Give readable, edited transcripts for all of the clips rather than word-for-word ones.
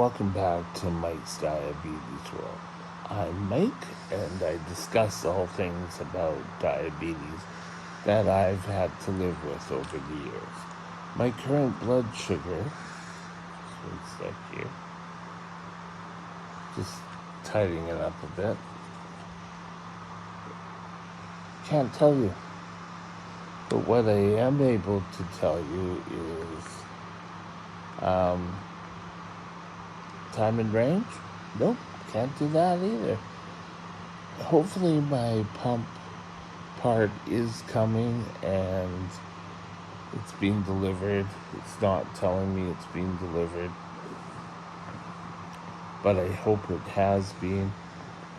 welcome back to Mike's Diabetes World. I'm Mike, and I discuss all things about diabetes that I've had to live with over the years. My current blood sugar, just one sec here, just tidying it up a bit. Can't tell you, but what I am able to tell you is time and range? Nope, can't do that either. Hopefully my pump part is coming and it's being delivered. It's not telling me it's being delivered, but I hope it has been,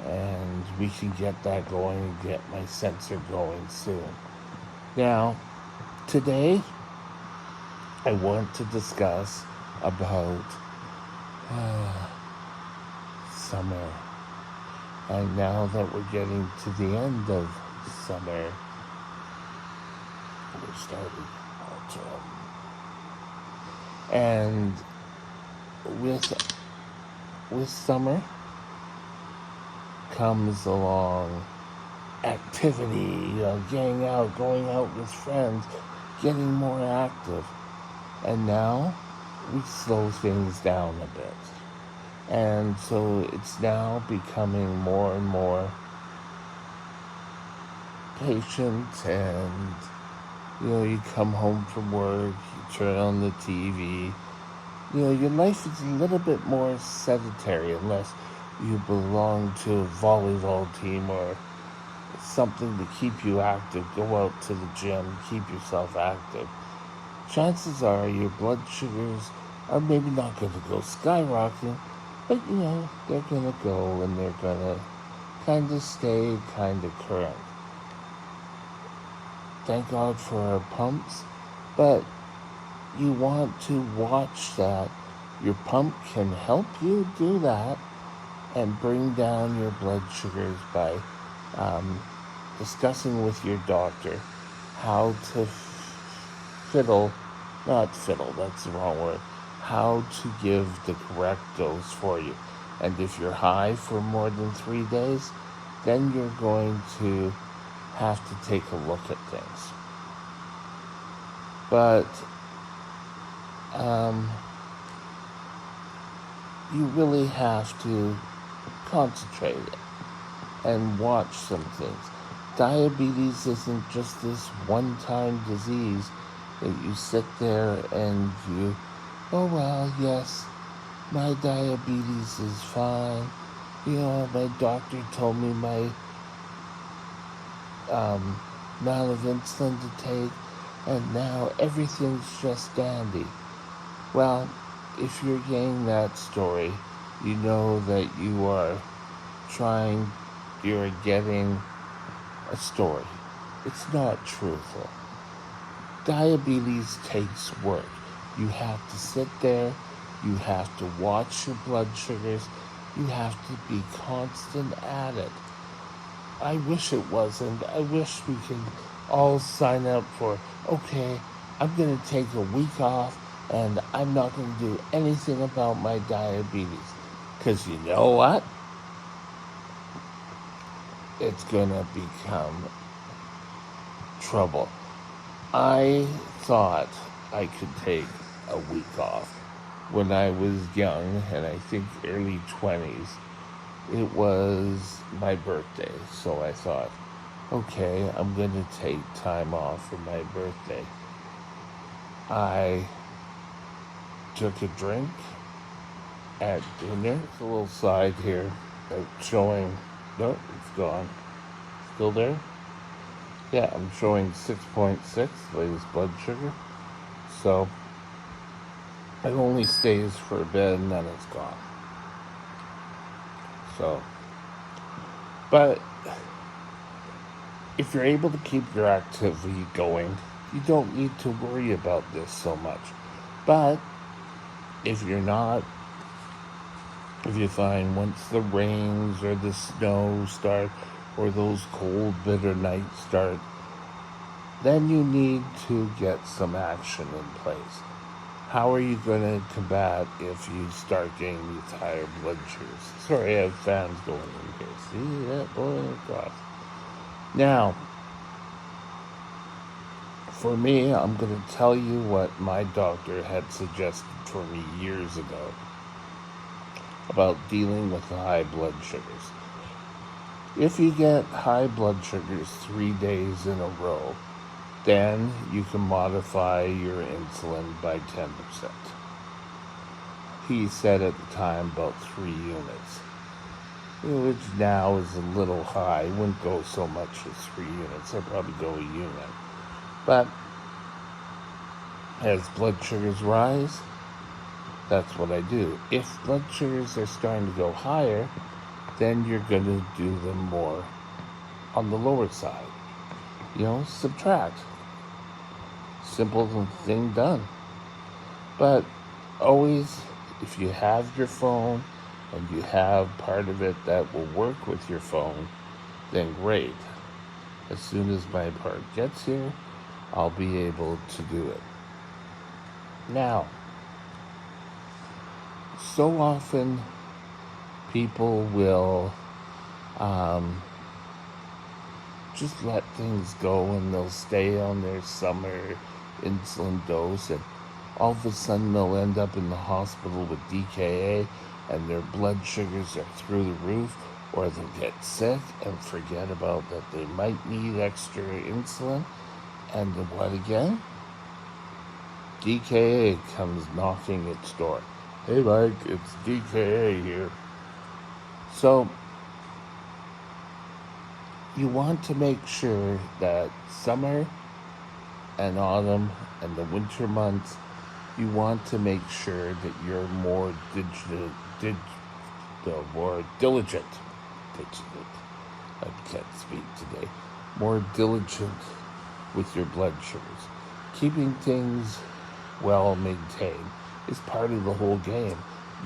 and we can get that going and get my sensor going soon. Now, today I want to discuss about summer. And now that we're getting to the end of summer, we're starting autumn. And with summer comes along activity, getting out, going out with friends, getting more active. And now we slow things down a bit. And so it's now becoming more and more patient, and you come home from work, you turn on the TV, your life is a little bit more sedentary unless you belong to a volleyball team or something to keep you active. Go out to the gym, keep yourself active. Chances are your blood sugars are maybe not going to go skyrocketing, but they're going to go, and they're going to kind of stay kind of current. Thank God for our pumps, but you want to watch that. Your pump can help you do that and bring down your blood sugars by discussing with your doctor how to that's the wrong word, how to give the correct dose for you. And if you're high for more than 3 days, then you're going to have to take a look at things. But you really have to concentrate and watch some things. Diabetes isn't just this one-time disease that you sit there and you, oh well, yes, my diabetes is fine. My doctor told me my amount of insulin to take, and now everything's just dandy. Well, if you're getting that story, you know that you're getting a story. It's not truthful. Diabetes takes work. You have to sit there, you have to watch your blood sugars, you have to be constant at it. I wish it wasn't. I wish we could all sign up for, okay, I'm going to take a week off and I'm not going to do anything about my diabetes. Because you know what? It's going to become trouble. I thought I could take a week off when I was young, and I think early 20s. It was my birthday, so I thought, okay, I'm going to take time off for my birthday. I took a drink at dinner. It's a little side here showing, no, it's gone. Still there? Yeah, I'm showing 6.6, latest blood sugar. So it only stays for a bit and then it's gone. So, but if you're able to keep your activity going, you don't need to worry about this so much. But if you're not, if you find once the rains or the snow start or those cold, bitter nights start, then you need to get some action in place. How are you going to combat if you start getting these higher blood sugars? Sorry, I have fans going in here. See that blowing across? Now, for me, I'm going to tell you what my doctor had suggested for me years ago about dealing with the high blood sugars. If you get high blood sugars 3 days in a row, then you can modify your insulin by 10%. He said at the time about 3 units, which now is a little high. Wouldn't go so much as 3 units. I'd probably go a unit. But as blood sugars rise, that's what I do. If blood sugars are starting to go higher, then you're going to do them more on the lower side. Subtract. Simple thing done. But always, if you have your phone and you have part of it that will work with your phone, then great. As soon as my part gets here, I'll be able to do it. Now, so often people will just let things go and they'll stay on their summer insulin dose, and all of a sudden they'll end up in the hospital with DKA and their blood sugars are through the roof, or they'll get sick and forget about that they might need extra insulin, and what again? DKA comes knocking its door. Hey Mike, it's DKA here. So you want to make sure that summer and autumn and the winter months, you want to make sure that you're more diligent. I can't speak today. More diligent with your blood sugars. Keeping things well maintained is part of the whole game.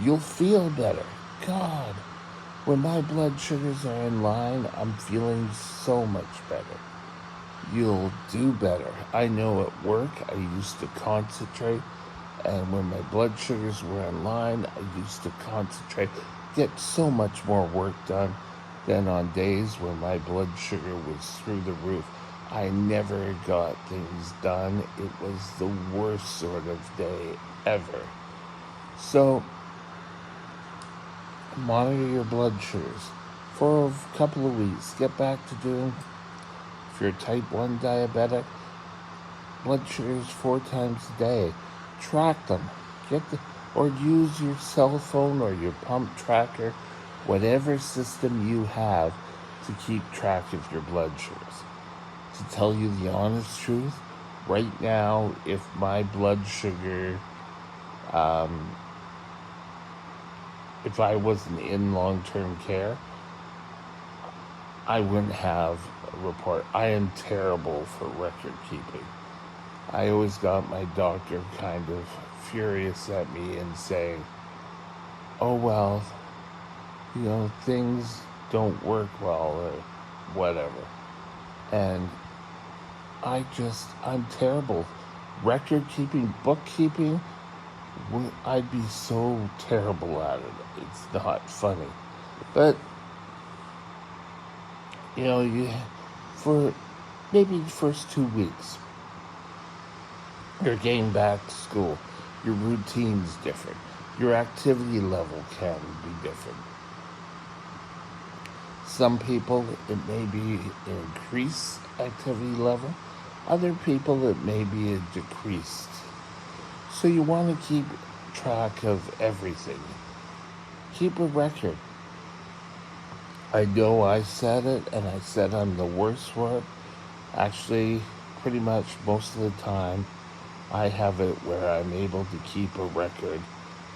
You'll feel better. God, when my blood sugars are in line, I'm feeling so much better. You'll do better. I know at work I used to concentrate, and when my blood sugars were in line, I used to concentrate, get so much more work done than on days when my blood sugar was through the roof. I never got things done. It was the worst sort of day ever. So, monitor your blood sugars for a couple of weeks. Get back to doing, if you're type 1 diabetic, blood sugars 4 times a day. Track them. Or use your cell phone or your pump tracker, whatever system you have to keep track of your blood sugars. To tell you the honest truth, right now, if my blood sugar, if I wasn't in long-term care, I wouldn't have a report. I am terrible for record keeping. I always got my doctor kind of furious at me and saying, oh, well, things don't work well or whatever. And I'm terrible. Record keeping, bookkeeping, I'd be so terrible at it. It's not funny. But, for maybe the first 2 weeks, you're getting back to school. Your routine's different. Your activity level can be different. Some people, it may be an increased activity level. Other people, it may be a decreased. So you want to keep track of everything. Keep a record. I know I said it, and I said I'm the worst for it. Actually, pretty much most of the time, I have it where I'm able to keep a record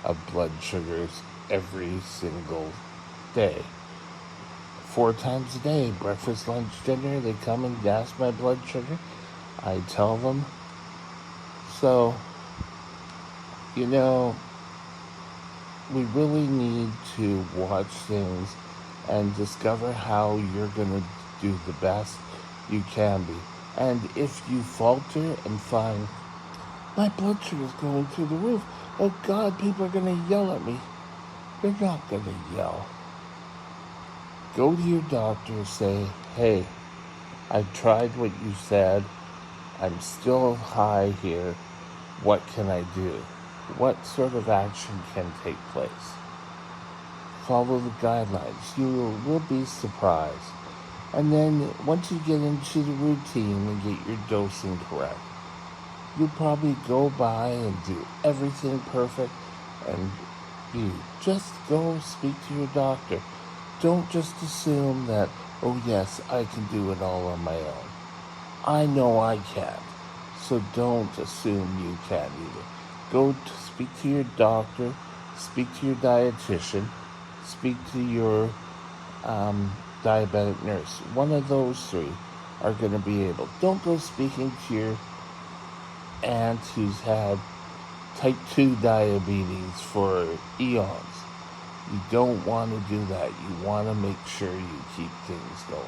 of blood sugars every single day. 4 times a day, breakfast, lunch, dinner, they come and ask my blood sugar. I tell them. So, we really need to watch things and discover how you're going to do the best you can be. And if you falter and find My blood sugar's going through the roof. Oh God, people are going to yell at me. They're not going to yell. Go to your doctor and say, hey, I tried what you said. I'm still high here. What can I do? What sort of action can take place? Follow the guidelines. You will be surprised. And then once you get into the routine and get your dosing correct, you'll probably go by and do everything perfect, and you just go speak to your doctor. Don't just assume that, oh yes, I can do it all on my own. I know I can't, so don't assume you can't either. Go to speak to your doctor, speak to your dietitian, speak to your diabetic nurse. One of those three are going to be able. Don't go speaking to your aunt who's had type 2 diabetes for eons. You don't want to do that. You want to make sure you keep things going.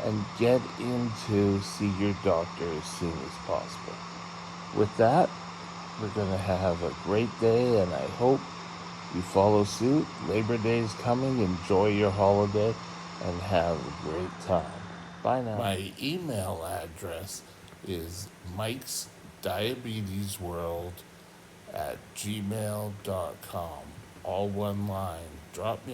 And get in to see your doctor as soon as possible. With that, we're going to have a great day, and I hope you follow suit. Labor Day is coming. Enjoy your holiday and have a great time. Bye now. My email address is Mike's Diabetes World at gmail.com. All one line. Drop me